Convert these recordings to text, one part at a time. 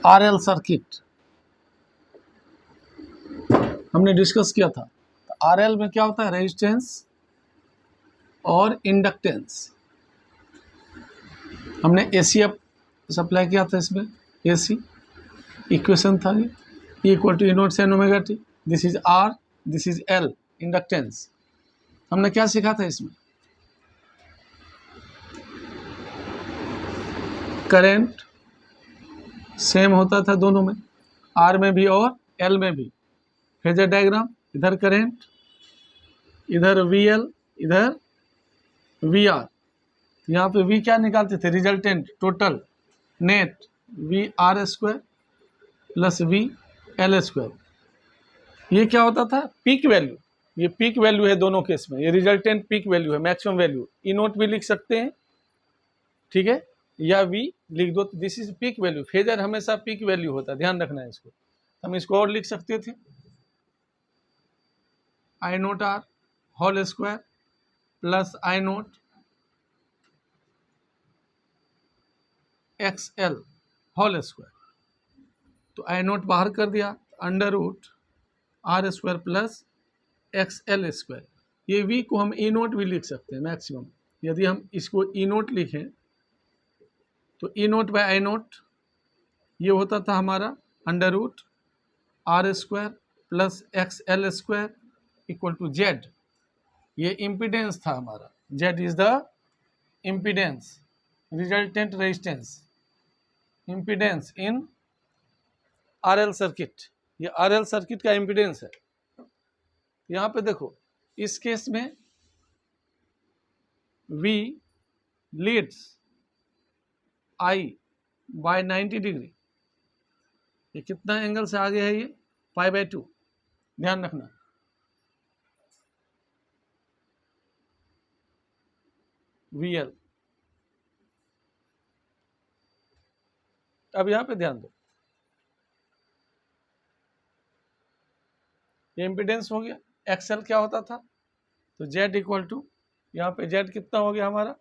RL circuit हमने discuss किया था। तो आरएल में क्या होता है, रेजिस्टेंस और इंडक्टेंस। हमने एसीएफ सप्लाई किया था, इसमें एसी इक्वेशन था ये equal to E0 sin omega t. This is R, this is L, inductance. हमने क्या सीखा था इसमें, करंट सेम होता था दोनों में, आर में भी और एल में भी। फेजर डायग्राम, इधर करंट, इधर वी एल, इधर वी आर। यहाँ पे वी क्या निकालते थे, resultant total net V R square plus V L square. ये क्या होता था, पीक वैल्यू। ये पीक वैल्यू है दोनों केस में, ये रिजल्टेंट पीक वैल्यू है, मैक्सिमम वैल्यू। ई नोट भी लिख सकते हैं, ठीक है, या वी लिख दो, this is peak value. Phasor हमेशा पीक वैल्यू होता है, ध्यान रखना है इसको। हम इसको और लिख सकते थे, I nought R whole square plus I nought X L whole square. तो आई नोट बाहर कर दिया, under root R square plus X L square. ये वी को हम ई नोट भी लिख सकते हैं मैक्सिमम। यदि हम इसको ई नोट लिखें तो E note by I naught ये होता था हमारा under root R square plus X L square equal to Z. ये इम्पिडेंस था हमारा, Z is the impedance, resultant resistance, impedance in RL circuit. ये आरएल सर्किट का इम्पिडेंस है। यहाँ पे देखो, इस केस में V leads I by 90 degree. ये कितना एंगल से आगे है, ये π/2, ध्यान रखना। VL, अब यहाँ पे ध्यान दो, ये इम्पिडेंस हो गया। XL क्या होता था, तो Z इक्वल टू, यहाँ पे Z कितना हो गया हमारा,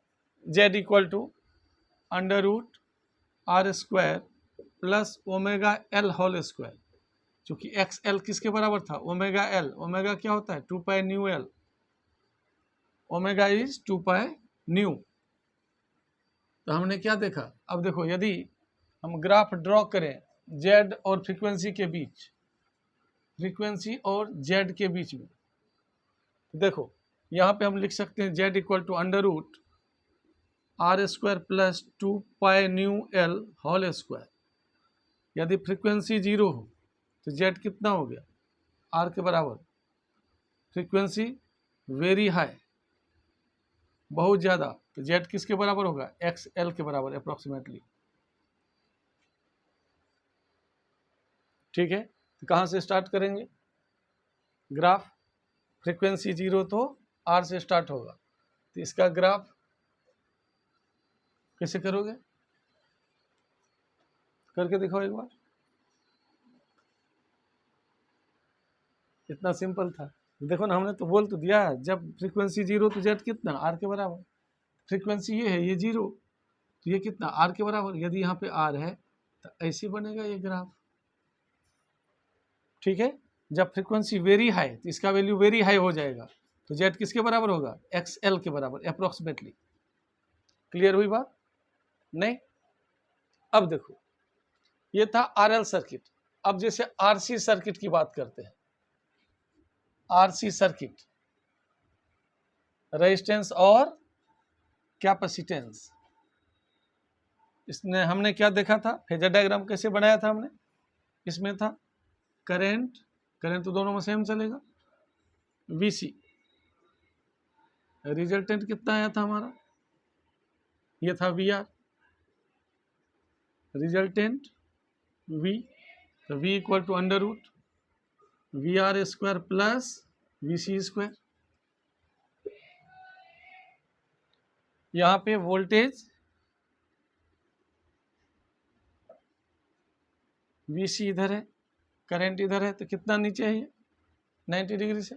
Z equal to under root R square plus omega L whole square. चूंकि एक्स एल किसके बराबर था, ओमेगा एल। ओमेगा क्या होता है, 2 nu L. Omega is 2 new. तो हमने क्या देखा, अब देखो, यदि हम ग्राफ ड्रॉ करें जेड और फ्रीक्वेंसी के बीच, फ्रीक्वेंसी और जेड के बीच में, तो देखो यहाँ पे हम लिख सकते हैं Z equal to under root R square plus 2 nu L whole square. यदि फ्रीक्वेंसी 0 हो तो जेड कितना हो गया, आर के बराबर। फ्रीक्वेंसी वेरी हाई, बहुत ज़्यादा, तो जेड किसके बराबर होगा, एक्स एल के बराबर अप्रोक्सीमेटली। ठीक है, तो कहाँ से स्टार्ट करेंगे ग्राफ, फ्रीक्वेंसी 0 तो आर से स्टार्ट होगा। तो इसका ग्राफ कैसे करोगे, करके दिखाओ एक बार। इतना सिंपल था, देखो ना, हमने तो बोल तो दिया है, जब फ्रीक्वेंसी 0 तो जेड कितना, आर के बराबर। फ्रीक्वेंसी ये है, ये 0, तो ये कितना, आर के बराबर। यदि यहाँ पे आर है तो ऐसे बनेगा ये ग्राफ। ठीक है, जब फ्रीक्वेंसी वेरी हाई तो इसका वैल्यू वेरी हाई हो जाएगा, तो जेड किसके बराबर होगा, एक्स एल के बराबर अप्रोक्सीमेटली। क्लियर हुई बात, नहीं? अब देखो, ये था आरएल सर्किट। अब जैसे आरसी सर्किट की बात करते हैं, आरसी सर्किट, रेजिस्टेंस और कैपेसिटेंस। इसने हमने क्या देखा था, फेजर डायग्राम कैसे बनाया था हमने, इसमें था करंट, करंट तो दोनों में सेम चलेगा, वीसी, रिजल्टेंट कितना आया था हमारा, ये था वी आर, रिजल्टेंट वी, तो V equal to under root V R square plus V C square. यहाँ पे वोल्टेज वी सी इधर है, करंट इधर है, तो कितना नीचे है ये 90 डिग्री से,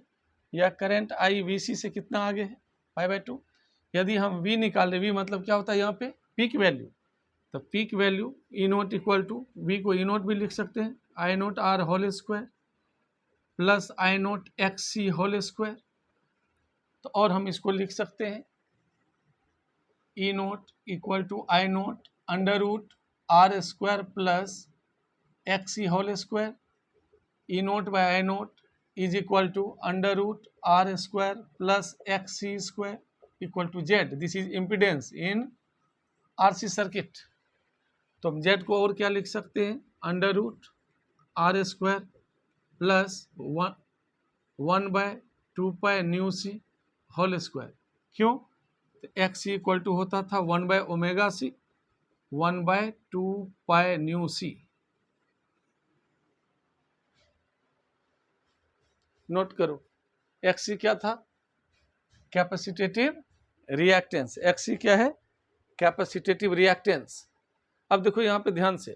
या करंट आई वी सी से कितना आगे है π/2। यदि हम वी निकाल ले, वी मतलब क्या होता है यहाँ पे पीक वैल्यू, तो peak value E nought equal to, V को ई नोट भी लिख सकते हैं, I nought R whole square plus I nought X C whole square. तो और हम इसको लिख सकते हैं E nought equal to I nought under root R square plus X C whole square, E note by I nought is equal to under root R square plus X C square equal to Z. This is impedance in RC circuit. तो हम Z को और क्या लिख सकते हैं, under root R square plus 1/2 nu C whole square. क्यों, तो एक्स सी इक्वल टू होता था 1/ओमेगा सी 1/2 न्यू सी। नोट करो, एक्स सी क्या था, कैपेसिटेटिव रिएक्टेंस। एक्स सी क्या है, कैपेसिटेटिव रिएक्टेंस। अब देखो यहाँ पे ध्यान से,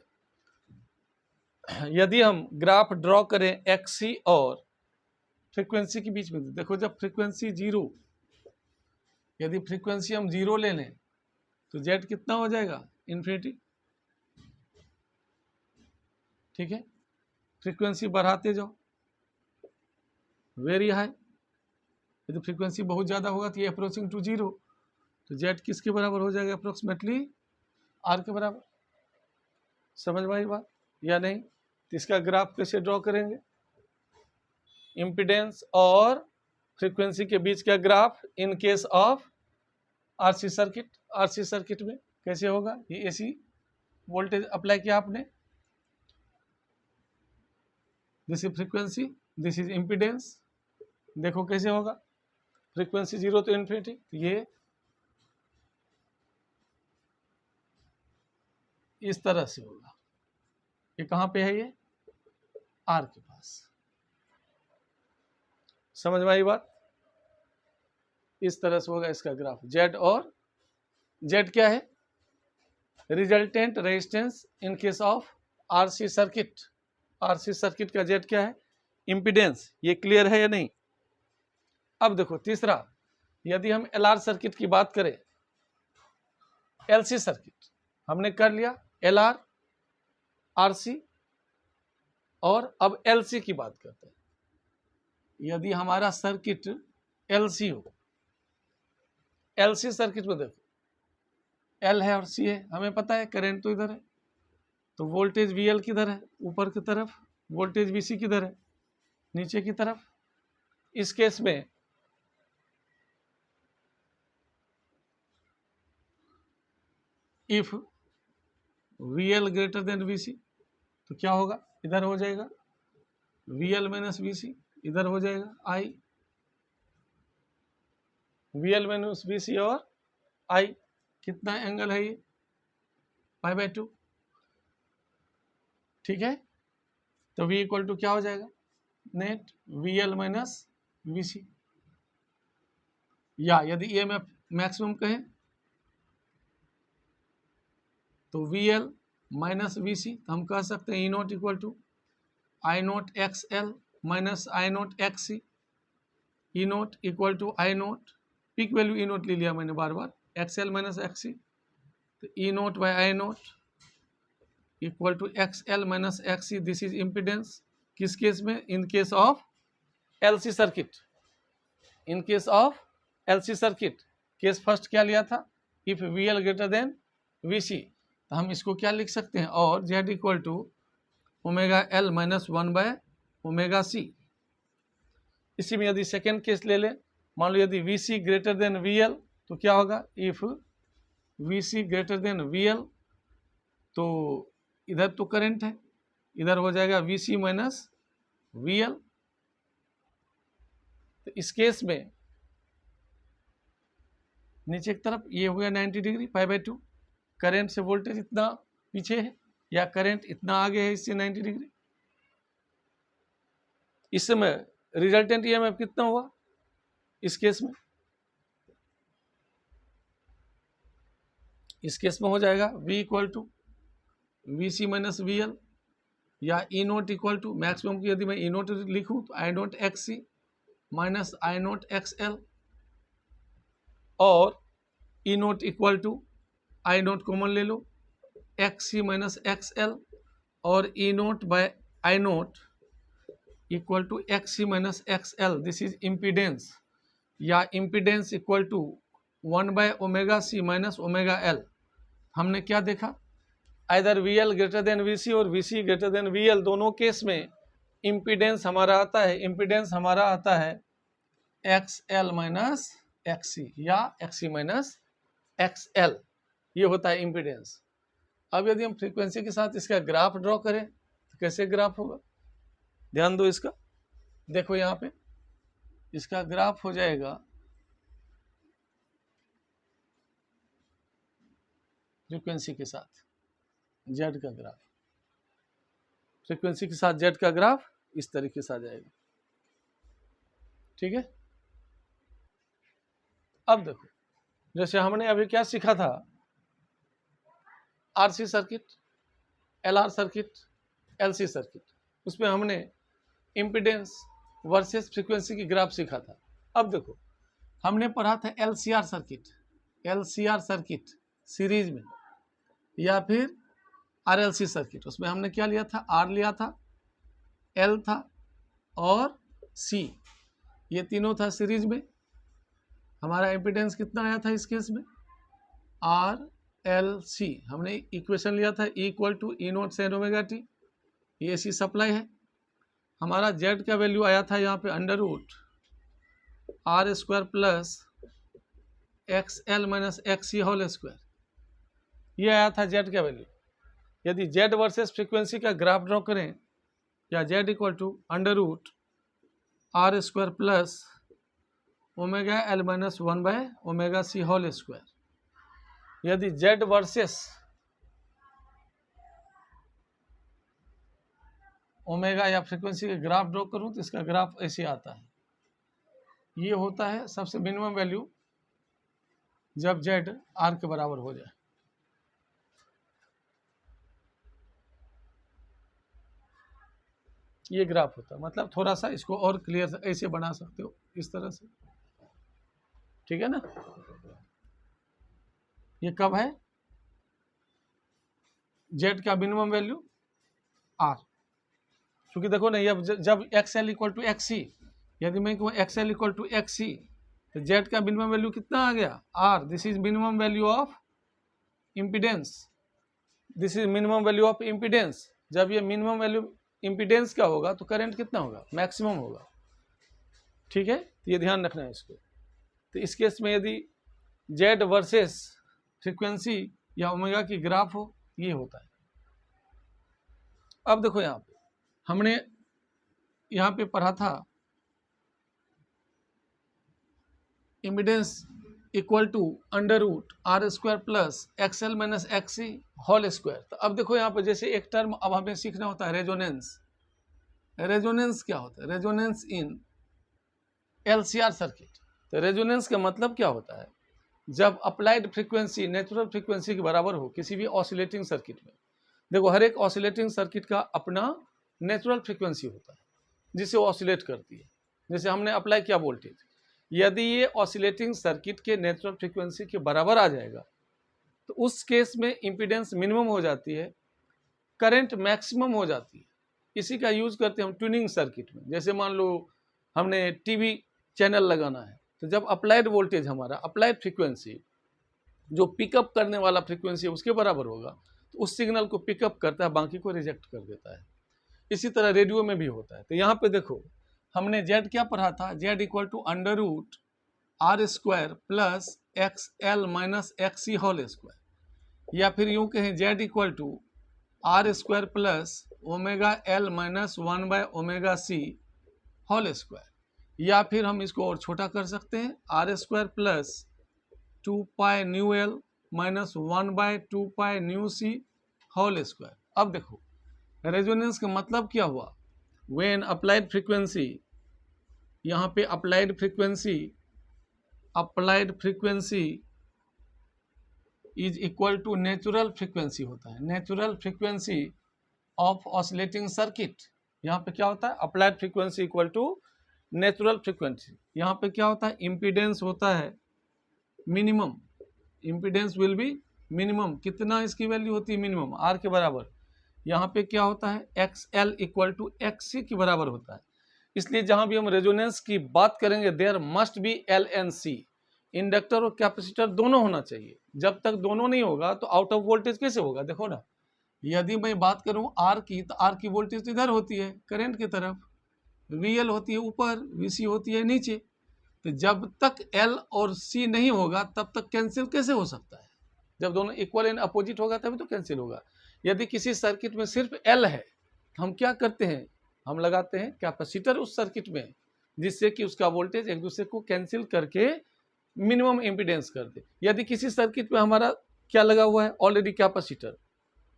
यदि हम ग्राफ ड्रॉ करें एक्स सी और फ्रीक्वेंसी के बीच में, देखो जब फ्रीक्वेंसी जीरो, यदि फ्रीक्वेंसी हम जीरो ले लें तो जेड कितना हो जाएगा, इन्फिनिटी। ठीक है, फ्रीक्वेंसी बढ़ाते जाओ, वेरी हाई। यदि फ्रीक्वेंसी बहुत ज़्यादा होगा तो ये अप्रोचिंग टू जीरो, तो जेड किसके बराबर हो जाएगा, अप्रोक्सीमेटली आर के बराबर। समझ में आई बात या नहीं। तो इसका ग्राफ कैसे ड्रॉ करेंगे, इम्पीडेंस और फ्रीक्वेंसी के बीच का graph in case of RC circuit. RC circuit में कैसे होगा, ये एसी वोल्टेज अप्लाई किया आपने, this is frequency, this is impedance. देखो कैसे होगा, फ्रीक्वेंसी जीरो तो इन्फिनिटी, ये इस तरह से होगा। ये कहाँ पे है, ये आर के पास। समझ में आई बात, इस तरह से होगा इसका ग्राफ। जेड और जेड क्या है, resultant resistance in case of RC circuit. RC circuit का जेड क्या है, इम्पीडेंस। ये क्लियर है या नहीं। अब देखो तीसरा, यदि हम एलआर सर्किट की बात करें, एलसी सर्किट हमने कर लिया, एलआर आरसी, और अब एलसी की बात करते हैं। यदि हमारा सर्किट एलसी हो, एलसी सर्किट में देखो एल है और सी है, हमें पता है करंट तो इधर है, तो वोल्टेज वीएल किधर है, ऊपर की तरफ, वोल्टेज वीसी किधर है, नीचे की तरफ। इस केस में if VL greater than VC तो क्या होगा, इधर हो जाएगा वीएल माइनस वीसी, इधर हो जाएगा आई, वीएल माइनस वीसी और आई। कितना एंगल है ये, π/2। ठीक है, तो V इक्वल टू क्या हो जाएगा, नेट VL माइनस VC। या यदि EMF मैक्सिमम कहें तो VL माइनस VC, तो हम कह सकते हैं E note equal to I note XL minus I note XC। E note equal to I naught, peak value E naught ले लिया मैंने बार बार, XL माइनस XC, तो E naught by I naught equal to XL minus XC। This is impedance. किस case में, in case of LC circuit. In case of LC circuit, case first क्या लिया था, if VL greater than VC, तो हम इसको क्या लिख सकते हैं, और Z equal to ω/L minus 1/ωc। इसी में यदि सेकेंड केस ले लें, मान लो यदि VC ग्रेटर देन VL, तो क्या होगा, if VC greater than VL, तो इधर तो करंट है, इधर हो जाएगा VC माइनस VL। तो इस केस में नीचे की तरफ ये हो गया 90 डिग्री, π/2। करंट से वोल्टेज इतना पीछे है या करंट इतना आगे है, इससे 90 डिग्री। इस समय रिजल्टेंट EMF कितना हुआ इस केस में, इस केस में हो जाएगा V equal to VC minus VL, या E note equal to, maximum की यदि मैं E नोट लिखूं तो I note XC minus I note XL, और E note equal to I nought common ले लो, X C minus X L और E note by I note equal to X C minus X L, this is impedance, या impedance equal to one by omega C minus omega L. हमने क्या देखा, either V L greater than V C और V C greater than V L, दोनों case में impedance हमारा आता है, इम्पीडेंस हमारा आता है X L minus X C या X C minus X L, ये होता है इम्पीडेंस। अब यदि हम फ्रीक्वेंसी के साथ इसका ग्राफ ड्रॉ करें तो कैसे ग्राफ होगा, ध्यान दो इसका, देखो यहाँ पे इसका ग्राफ हो जाएगा फ्रीक्वेंसी के साथ जेड का ग्राफ, फ्रीक्वेंसी के साथ जेड का ग्राफ इस तरीके से आ जाएगा, ठीक है। अब देखो जैसे हमने अभी क्या सीखा था, RC circuit, LR circuit, LC circuit, उसमें हमने इम्पीडेंस वर्सेस फ्रीक्वेंसी की ग्राफ सीखा था। अब देखो हमने पढ़ा था LCR circuit, LCR circuit series में, या फिर आरएलसी सर्किट, उसमें हमने क्या लिया था, आर लिया था, एल था और सी, ये तीनों था सीरीज में। हमारा इम्पीडेंस कितना आया था इस केस में, आर एल सी, हमने इक्वेशन लिया था equal to E naught sine omega t, ये सी सप्लाई है। हमारा जेड का वैल्यू आया था यहाँ पे under root R square plus X L minus X C whole square, ये आया था जेड का वैल्यू। यदि जेड वर्सेस फ्रीक्वेंसी का ग्राफ ड्रॉ करें, या Z equal to under root R square plus omega L minus one by omega C whole square, यदि Z versus omega या फ्रीक्वेंसी का ग्राफ ड्रॉ करूं तो इसका ग्राफ ऐसे आता है, ये होता है सबसे मिनिमम वैल्यू जब जेड आर के बराबर हो जाए, ये ग्राफ होता है। मतलब थोड़ा सा इसको और क्लियर ऐसे बना सकते हो इस तरह से, ठीक है ना। ये कब है, जेड का मिनिमम वैल्यू आर, क्योंकि देखो ना जब X L equal to X C, यदि मैं कहूँ X L equal to X C, तो जेड का मिनिमम वैल्यू कितना आ गया, R, this is minimum value of impedance, this is minimum value of impedance. जब ये मिनिमम वैल्यू इम्पीडेंस का होगा तो करंट कितना होगा, मैक्सिमम होगा, ठीक है। तो ये ध्यान रखना है इसको। तो इस केस में यदि जेड वर्सेस फ्रीक्वेंसी या ओमेगा की ग्राफ हो, ये होता है। अब देखो यहाँ पे हमने यहाँ पे पढ़ा था impedance equal to under root R square plus X L minus X C whole square. तो अब देखो यहाँ पे जैसे एक टर्म अब हमें सीखना होता है, रेजोनेंस। रेजोनेंस क्या होता है, रेजोनेंस इन एलसीआर सर्किट। तो रेजोनेंस का मतलब क्या होता है, जब अप्लाइड फ्रीक्वेंसी नेचुरल फ्रीक्वेंसी के बराबर हो किसी भी ऑसिलेटिंग सर्किट में। देखो हर एक ऑसिलेटिंग सर्किट का अपना नेचुरल फ्रीक्वेंसी होता है जिसे वो ऑसिलेट करती है। जैसे हमने अप्लाई किया वोल्टेज, यदि ये ऑसिलेटिंग सर्किट के नेचुरल फ्रीक्वेंसी के बराबर आ जाएगा तो उस केस में इम्पीडेंस मिनिमम हो जाती है, करंट मैक्सिमम हो जाती है। इसी का यूज करते हैं हम ट्यूनिंग सर्किट में। जैसे मान लो हमने टीवी चैनल लगाना है, तो जब अप्लाइड वोल्टेज हमारा अप्लाइड फ्रीक्वेंसी जो पिकअप करने वाला फ्रीक्वेंसी है उसके बराबर होगा तो उस सिग्नल को पिकअप करता है, बाकी को रिजेक्ट कर देता है। इसी तरह रेडियो में भी होता है। तो यहाँ पे देखो हमने जेड क्या पढ़ा था, Z equal to under root R square plus X L minus X C whole square, या फिर यूं कहें Z equal to R square plus omega L minus one by omega C whole square, या फिर हम इसको और छोटा कर सकते हैं, R square plus 2 nu L minus 1/2 nu C whole square. अब देखो रेजोनेंस का मतलब क्या हुआ, व्हेन अप्लाइड फ्रीक्वेंसी, यहाँ पे applied frequency is equal to natural frequency होता है, natural frequency of oscillating circuit. यहाँ पे क्या होता है, applied frequency equal to natural frequency. यहाँ पे क्या होता है, इम्पीडेंस होता है minimum, impedance will be minimum कितना इसकी वैल्यू होती है, मिनिमम आर के बराबर, यहाँ पे क्या होता है X L equal to X C के बराबर होता है। इसलिए जहाँ भी हम रेजोनेंस की बात करेंगे there must be L and C, inductor और कैपेसिटर दोनों होना चाहिए। जब तक दोनों नहीं होगा तो आउट ऑफ वोल्टेज कैसे होगा, देखो ना, यदि मैं बात करूं आर की तो आर की वोल्टेज इधर होती है करंट की तरफ, वीएल होती है ऊपर, वीसी होती है नीचे। तो जब तक एल और सी नहीं होगा तब तक कैंसिल कैसे हो सकता है, जब दोनों इक्वल एंड अपोजिट होगा तभी तो कैंसिल होगा। यदि किसी सर्किट में सिर्फ एल है तो हम क्या करते हैं, हम लगाते हैं कैपेसिटर उस सर्किट में, जिससे कि उसका वोल्टेज एक दूसरे को कैंसिल करके मिनिमम इम्पीडेंस कर दे। यदि किसी सर्किट में हमारा क्या लगा हुआ है ऑलरेडी कैपेसिटर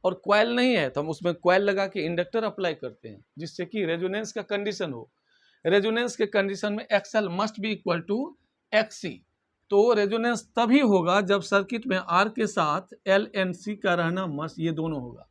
और क्वाइल नहीं है तो हम उसमें क्वाइल लगा के इंडक्टर अप्लाई करते हैं, जिससे कि रेजोनेंस का कंडीशन हो। रेजोनेंस के कंडीशन में XL must be equal to XC. तो रेजोनेंस तभी होगा जब सर्किट में आर के साथ एल एन सी का रहना मस्ट, ये दोनों होगा।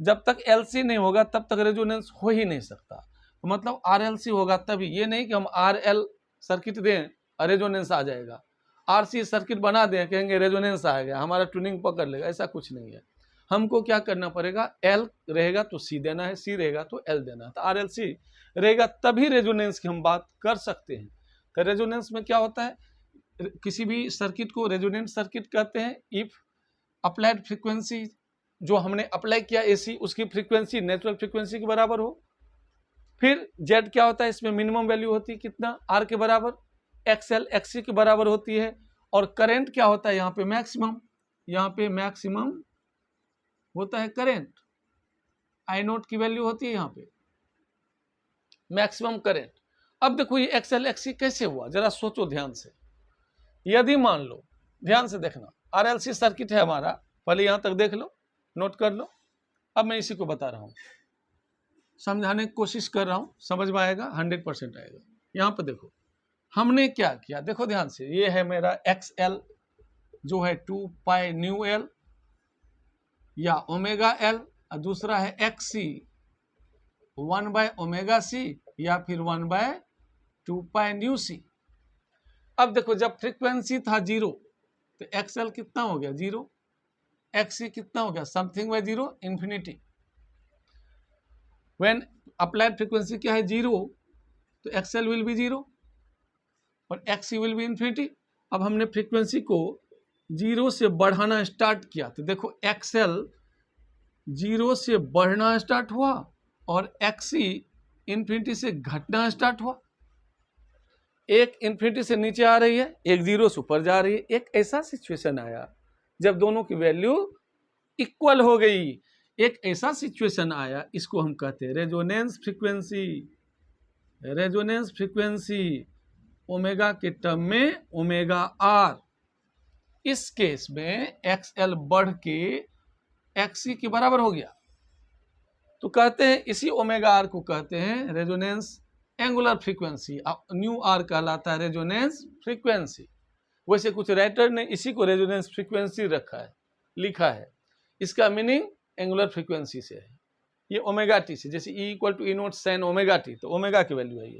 जब तक एल सी नहीं होगा तब तक रेजोनेंस हो ही नहीं सकता। तो मतलब आर एल सी होगा तभी, ये नहीं कि हम आर एल सर्किट दें और रेजोनेंस आ जाएगा, आर सी सर्किट बना दें कहेंगे रेजोनेंस आ गया हमारा ट्यूनिंग पकड़ लेगा, ऐसा कुछ नहीं है। हमको क्या करना पड़ेगा, एल रहेगा तो सी देना है, सी रहेगा तो एल देना है। तो आर एल सी रहेगा तभी रेजोनेंस की हम बात कर सकते हैं। तो रेजोनेंस में क्या होता है, किसी भी सर्किट को रेजोनेंट सर्किट कहते हैं इफ अप्लाइड फ्रीक्वेंसी जो हमने अप्लाई किया एसी उसकी फ्रीक्वेंसी नेचुरल फ्रीक्वेंसी के बराबर हो। फिर जेड क्या होता है, इसमें मिनिमम वैल्यू होती है कितना, आर के बराबर, एक्सएल एक्सी के बराबर होती है। और करंट क्या होता है यहाँ पे मैक्सिमम, यहाँ पे मैक्सिमम होता है करंट, आई नोट की वैल्यू होती है यहाँ पे मैक्सिमम करंट। अब देखो ये एक्सएल एक्सी कैसे हुआ, जरा सोचो ध्यान से। यदि मान लो, ध्यान से देखना, आरएलसी सर्किट है हमारा, पहले यहां तक देख लो, नोट कर लो। अब मैं इसी को बता रहा हूं, समझाने की कोशिश कर रहा हूं, समझ में आएगा, 100% आएगा। यहां पर देखो हमने क्या किया, देखो ध्यान से, ये है मेरा एक्स एल जो है 2 पाई न्यू एल या ओमेगा एल, और दूसरा है X C 1 by omega C या फिर 1 बाय 2 पाई न्यू सी। अब देखो जब फ्रीक्वेंसी था 0 तो एक्सएल कितना हो गया 0, एक्सी कितना हो गया something bye 0 infinity. When applied frequency क्या है 0 तो एक्सएल विल बी 0 और एक्सी विल बी इंफिनिटी। अब हमने फ्रीक्वेंसी को 0 से बढ़ाना स्टार्ट किया तो देखो एक्सएल 0 से बढ़ना स्टार्ट हुआ और एक्सी इंफिनिटी से घटना स्टार्ट हुआ। एक इंफिनिटी से नीचे आ रही है, एक 0 से ऊपर जा रही है। एक ऐसा सिचुएशन आया जब दोनों की वैल्यू इक्वल हो गई, एक ऐसा सिचुएशन आया, इसको हम कहते हैं resonance frequency. Resonance frequency omega के टर्म में ओमेगा आर। इस केस में एक्सएल बढ़ के एक्सी के बराबर हो गया, तो कहते हैं इसी ओमेगा आर को कहते हैं resonance angular frequency. Nu R कहलाता है रेजोनेंस फ्रीक्वेंसी। वैसे कुछ राइटर ने इसी को रेजोनेंस फ्रीक्वेंसी रखा है, लिखा है, इसका मीनिंग एंगुलर फ्रीक्वेंसी से है। ये ओमेगा टी से, जैसे E equal to E naught sine omega t, तो ओमेगा की वैल्यू है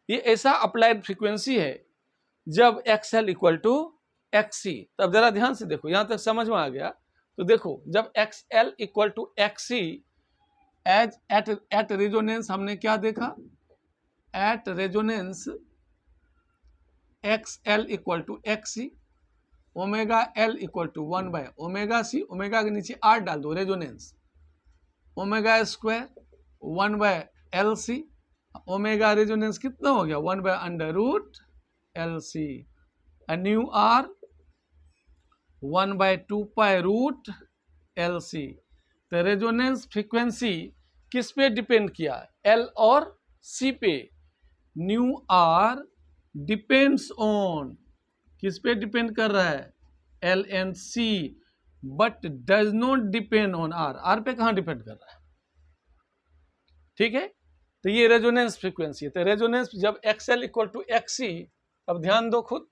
ये ऐसा अप्लाइड फ्रीक्वेंसी है जब एक्सएल इक्वल टू एक्सी। तब जरा ध्यान से देखो, यहां तक समझ में आ गया तो देखो जब XL equal to XC as at resonance हमने क्या देखा, at resonance XL equal to XC, omega L equal to 1 by omega C, omega के नीचे R डाल दो, resonance omega square 1 by LC, omega resonance कितना हो गया 1 by under root LC, nu R 1 by 2 pi root LC। तो resonance frequency किस पे डिपेंड किया, L और C पे। न्यू R डिपेंड्स ऑन, किस पे डिपेंड कर रहा है, L and C, but does not depend on R। R पे कहाँ डिपेंड कर रहा है, ठीक है। तो ये रेजोनेंस फ्रीक्वेंसी है। तो रेजोनेंस जब XL इक्वल टू XC, अब ध्यान दो खुद,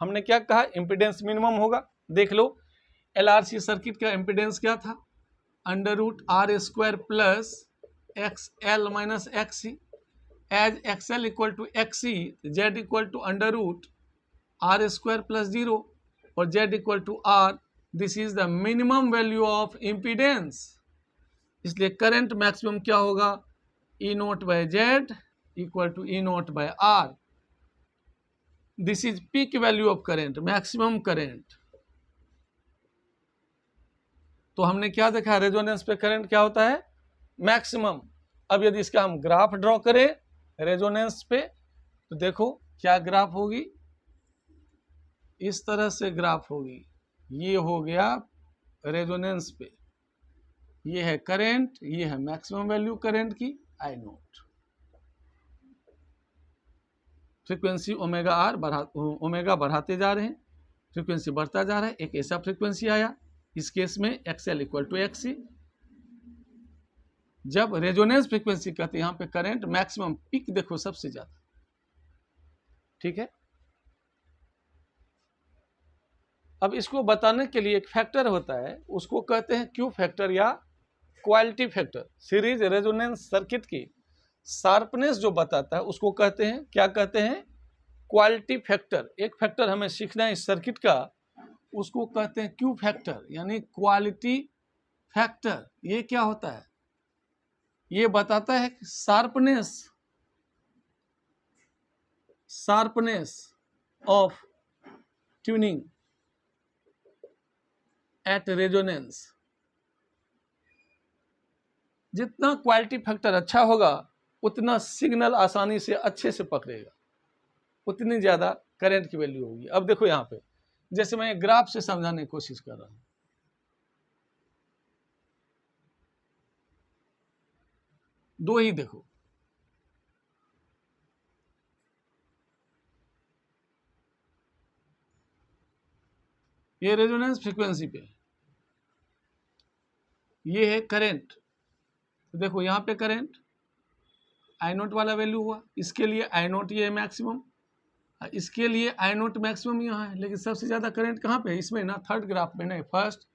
हमने क्या कहा, इम्पीडेंस मिनिमम होगा। देख लो LRC सर्किट का इम्पीडेंस क्या था, under root R square plus XL minus XC। As XL equal to XC, Z equal to under root R square plus 0 और Z equal to R this is the minimum value of impedance, इसलिए current maximum क्या होगा, E note by Z equal to E note by R. This is peak value of current, maximum current. तो हमने क्या देखा, resonance पे current क्या होता है, मैक्सिमम। अब यदि इसका हम ग्राफ ड्रॉ करें रेजोनेंस पे, तो देखो क्या ग्राफ होगी, इस तरह से ग्राफ होगी। ये हो गया रेजोनेंस पे, ये है करंट, ये है मैक्सिमम वैल्यू करंट की I naught. Frequency omega R omega बढ़ाते जा रहे हैं, फ्रीक्वेंसी बढ़ता जा रहा है, एक ऐसा फ्रीक्वेंसी आया, इस केस में एक्सएल इक्वल टू एक्सी। जब रेजोनेंस फ्रीक्वेंसी कहते हैं यहाँ पे करंट मैक्सिमम, पीक देखो सबसे ज्यादा, ठीक है। अब इसको बताने के लिए एक फैक्टर होता है, उसको कहते हैं क्यू फैक्टर या quality factor. Series resonance circuit की शार्पनेस जो बताता है उसको कहते हैं, क्या कहते हैं, क्वालिटी फैक्टर। एक फैक्टर हमें सीखना है इस सर्किट का, उसको कहते हैं क्यू फैक्टर यानी क्वालिटी फैक्टर। ये क्या होता है, ये बताता है sharpness of tuning at resonance. जितना क्वालिटी फैक्टर अच्छा होगा उतना सिग्नल आसानी से अच्छे से पकड़ेगा, उतनी ज़्यादा करंट की वैल्यू होगी। अब देखो यहाँ पे, जैसे मैं ग्राफ से समझाने की कोशिश कर रहा हूँ, दो ही देखो, ये रेजोनेंस फ्रीक्वेंसी पे, ये है करंट। तो देखो यहाँ पे करंट आई नोट वाला वैल्यू हुआ, इसके लिए आई नोट ये मैक्सिमम, इसके लिए आई नोट मैक्सिमम यहाँ है। लेकिन सबसे ज़्यादा करंट कहाँ पे है, इसमें ना, थर्ड ग्राफ में नहीं, फर्स्ट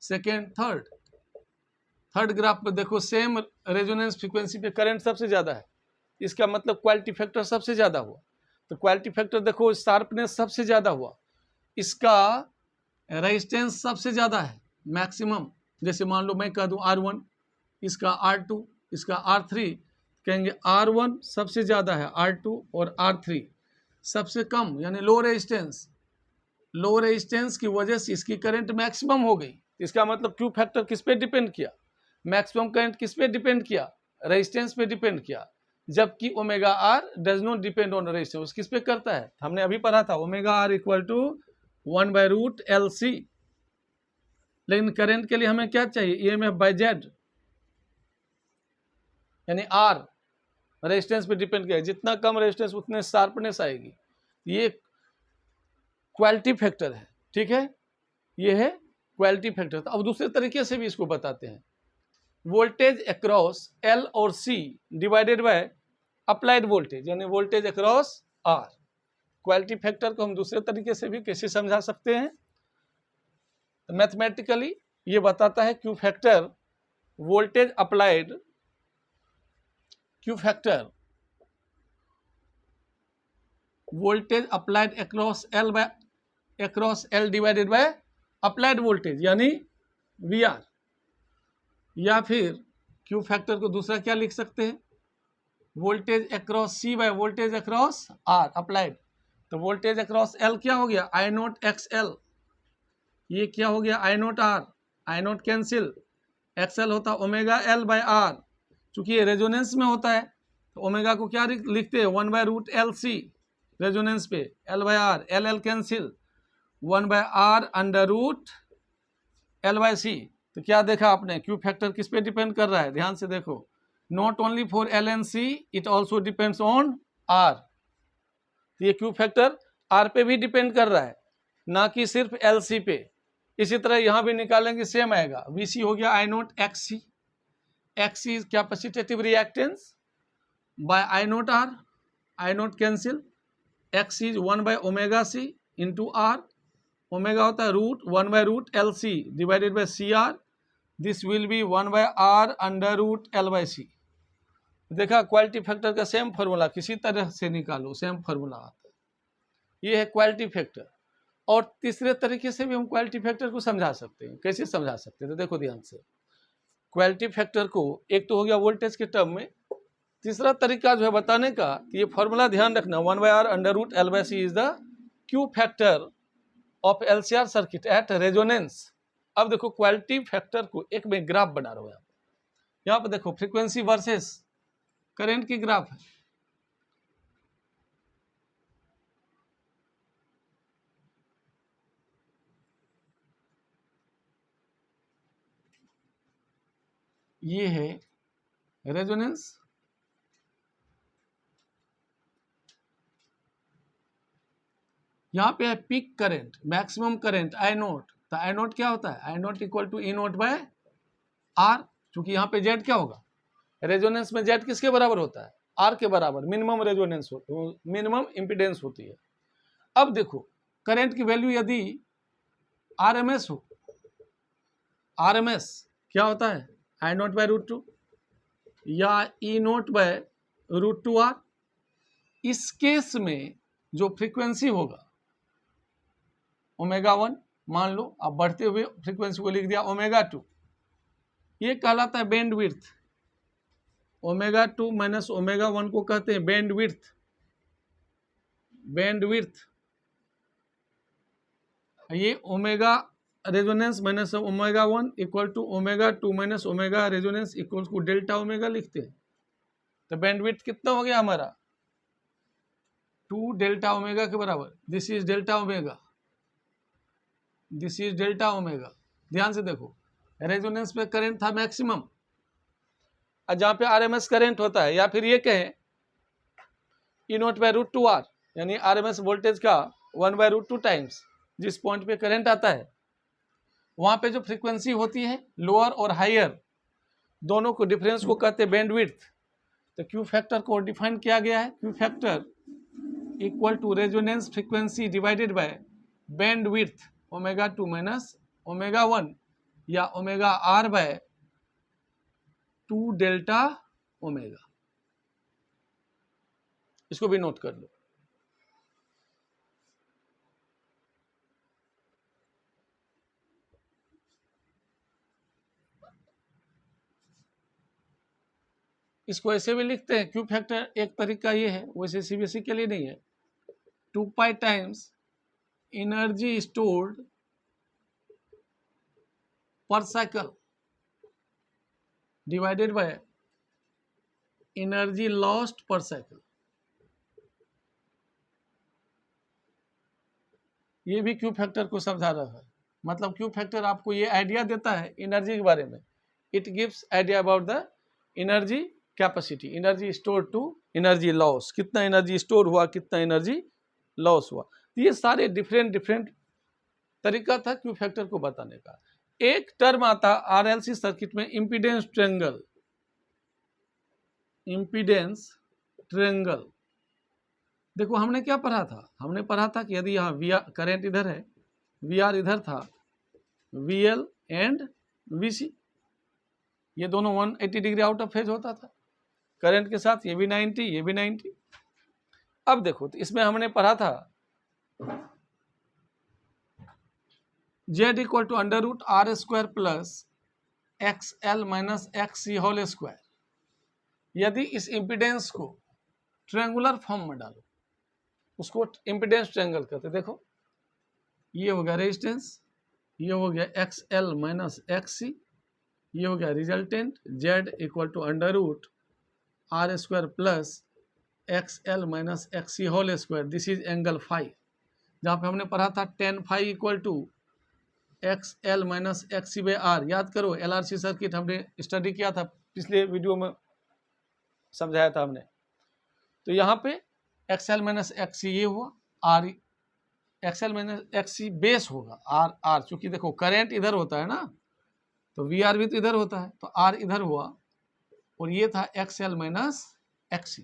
सेकेंड थर्ड ग्राफ पे देखो, सेम रेजोनेंस फ्रीक्वेंसी पे करंट सबसे ज़्यादा है। इसका मतलब क्वालिटी फैक्टर सबसे ज़्यादा हुआ। तो क्वालिटी फैक्टर देखो, शार्पनेस सबसे ज़्यादा हुआ, इसका रेजिस्टेंस सबसे ज़्यादा है मैक्सिमम। जैसे मान लो मैं कह दूँ R1, इसका R2, इसका R3, कहेंगे R1 सबसे ज़्यादा है, R2 और R3 सबसे कम, यानी लो रेजिस्टेंस। लो रेजिस्टेंस की वजह से इसकी करंट मैक्सिमम हो गई। इसका मतलब क्यू फैक्टर किस पे डिपेंड किया, मैक्सिमम करंट किस पे डिपेंड किया, रेजिस्टेंस पे डिपेंड किया। जबकि omega R does not depend on resistance, किस पे करता है, हमने अभी पढ़ा था omega are equal to 1/√LC। लेकिन करंट के लिए हमें क्या चाहिए, EMF बाय जेड, यानी आर रेजिस्टेंस पे डिपेंड किया, जितना कम रेजिस्टेंस उतने शार्पनेस आएगी। ये क्वालिटी फैक्टर है, ठीक है, ये है क्वालिटी फैक्टर। तो अब दूसरे तरीके से भी इसको बताते हैं, वोल्टेज अक्रॉस L और C divided by applied voltage, यानी voltage across R। Quality factor को हम दूसरे तरीके से भी कैसे समझा सकते हैं, तो मैथमेटिकली ये बताता है Q factor voltage applied, Q factor voltage applied across L divided by applied voltage यानी VR। या फिर क्यू फैक्टर को दूसरा क्या लिख सकते हैं, voltage across C by voltage across R applied. तो वोल्टेज अक्रॉस L क्या हो गया, I नोट XL, ये क्या हो गया, I naught R, I naught cancel, XL होता ओमेगा L बाय R। चूंकि ये रेजोनेंस में होता है तो ओमेगा को क्या लिखते हैं, 1/√LC रेजोनेंस पे, L by R, LL cancel, 1/R √L/C। तो क्या देखा आपने, क्यू फैक्टर किस पे डिपेंड कर रहा है, ध्यान से देखो, not only for L and C, it also depends on R। ये क्यू फैक्टर R पे भी डिपेंड कर रहा है, ना कि सिर्फ LC पे। इसी तरह यहाँ भी निकालेंगे, सेम आएगा, VC हो गया I note XC, XC is capacitative reactance by I naught R, I naught cancel, X is 1/ωc into R, omega होता है √1/√LC divided by CR, this will be 1/R √L/C। देखा, quality factor का same formula किसी तरह से निकालो, same formula आता है। ये है क्वालिटी फैक्टर। और तीसरे तरीके से भी हम क्वालिटी फैक्टर को समझा सकते हैं। कैसे समझा सकते हैं? तो देखो ध्यान से, क्वालिटी फैक्टर को एक तो हो गया वोल्टेज के टर्म में, तीसरा तरीका जो है बताने का, ये फॉर्मूला ध्यान रखना, 1/r under root L/C is the Q factor of LCR circuit at resonance. अब देखो क्वालिटी फैक्टर को एक में ग्राफ बना रहा हूं, यहाँ पर देखो फ्रीक्वेंसी वर्सेस करंट की ग्राफ है। ये है रेजोनेंस, यहाँ पे है peak current, maximum current I naught. तो आई नोट क्या होता है? I note equal to E note by R, क्योंकि यहाँ पे जेड क्या होगा? रेजोनेंस में जेड किसके बराबर होता है? आर के बराबर। मिनिमम रेजोनेंस मिनिमम इम्पीडेंस होती है। अब देखो करंट की वैल्यू यदि आरएमएस हो, आरएमएस क्या होता है? आई नोट बाय रूट 2 या ई नोट बाय रूट 2 आर। इस केस में जो फ्रीक्वेंसी होगा ओमेगा 1, मान लो अब बढ़ते हुए फ्रीक्वेंसी को लिख दिया ओमेगा 2, ये कहलाता है bandwidth. Omega 2 minus omega 1 को कहते हैं बैंड विड्थ। बैंड विड्थ ये omega resonance minus omega 1 equal to omega 2 minus omega resonance equal to delta omega लिखते हैं। तो बैंडविड्थ कितना हो गया हमारा? 2 डेल्टा ओमेगा के बराबर। This is delta omega, this is delta omega. ध्यान से देखो, रेजोनेंस में करंट था मैक्सिमम, और जहां पे आरएमएस करंट होता है, या फिर ये कहें ई नोट बाय रूट 2 आर, यानी आरएमएस वोल्टेज का 1/√2 टाइम्स जिस पॉइंट पे करंट आता है, वहां पे जो फ्रीक्वेंसी होती है लोअर और हायर दोनों को डिफरेंस को कहते हैं बैंडविड्थ। तो क्यू फैक्टर को डिफाइन किया गया है, Q factor equal to resonance frequency divided by bandwidth omega 2 minus omega 1 या omega R by 2 delta omega. इसको भी नोट कर लो। इसको ऐसे भी लिखते हैं, क्यू फैक्टर एक तरीका ये है, वैसे सीबीएसई के लिए नहीं है, 2 पाई टाइम्स एनर्जी स्टोर्ड पर cycle divided by energy lost पर साइकिल। ये भी क्यू फैक्टर को समझा रहा है। मतलब क्यू फैक्टर आपको ये आइडिया देता है एनर्जी के बारे में, it gives idea about the energy capacity, energy store to energy loss, कितना एनर्जी स्टोर हुआ, कितना एनर्जी लॉस हुआ। तो ये सारे डिफरेंट तरीका था क्यू फैक्टर को बताने का। एक टर्म आता आरएलसी सर्किट में इम्पीडेंस ट्रायंगल, इम्पीडेंस ट्रायंगल। देखो हमने क्या पढ़ा था? हमने पढ़ा था कि यदि यहाँ वी आर करेंट इधर है, वी आर इधर था, वी एल एंड वी सी, ये दोनों 180 डिग्री आउट ऑफ फेज होता था करंट के साथ, ये भी 90, ये भी 90। अब देखो तो इसमें हमने पढ़ा था Z equal to under root R square plus X L minus X C whole square. यदि इस इम्पिडेंस को ट्रायंगुलर फॉर्म में डालो, उसको इम्पिडेंस ट्रायंगल कहते। देखो ये हो गया रेजिस्टेंस, ये हो गया X L minus X C, ये हो गया resultant Z equal to under root R square plus X L minus X C whole square. This is angle phi, जहाँ पे हमने पढ़ा था tan phi equal to X L minus X C by R. याद करो LRC circuit हमने study किया था, पिछले वीडियो में समझाया था हमने। तो यहाँ पे X L minus X C ये हुआ, R X L minus X C base होगा आर आर, चूंकि देखो करेंट इधर होता है ना, तो वी आर भी तो इधर होता है, तो आर इधर हुआ, और ये था एक्स एल माइनस एक्स सी।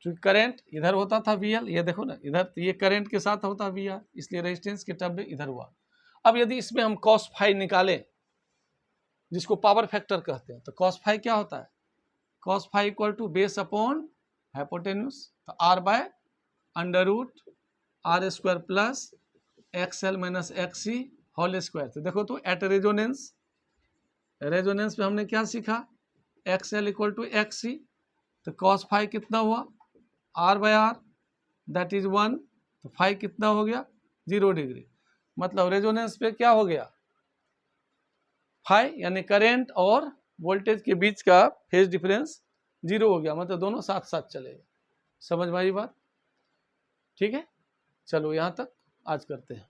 चूंकि करंट इधर होता था वी एल, ये देखो ना इधर, तो ये करंट के साथ होता वी आर, इसलिए रेजिस्टेंस के टर्म में इधर हुआ। अब यदि इसमें हम कॉस फाई निकालें, जिसको पावर फैक्टर कहते हैं, तो कॉस फाई क्या होता है? Cos phi equal to base upon hypotenuse, तो R by under root R square plus XL minus XC whole square. तो देखो तो एट रेजोनेंस पे हमने क्या सीखा, XL इक्वल टू XC, तो cos फाई कितना हुआ R/R दैट इज 1, तो फाई कितना हो गया 0 डिग्री। मतलब रेजोनेंस पे क्या हो गया, फाई यानी करेंट और वोल्टेज के बीच का फेज डिफरेंस 0 हो गया, मतलब दोनों साथ साथ चलेगा। समझ में आई बात? ठीक है, चलो यहाँ तक आज करते हैं।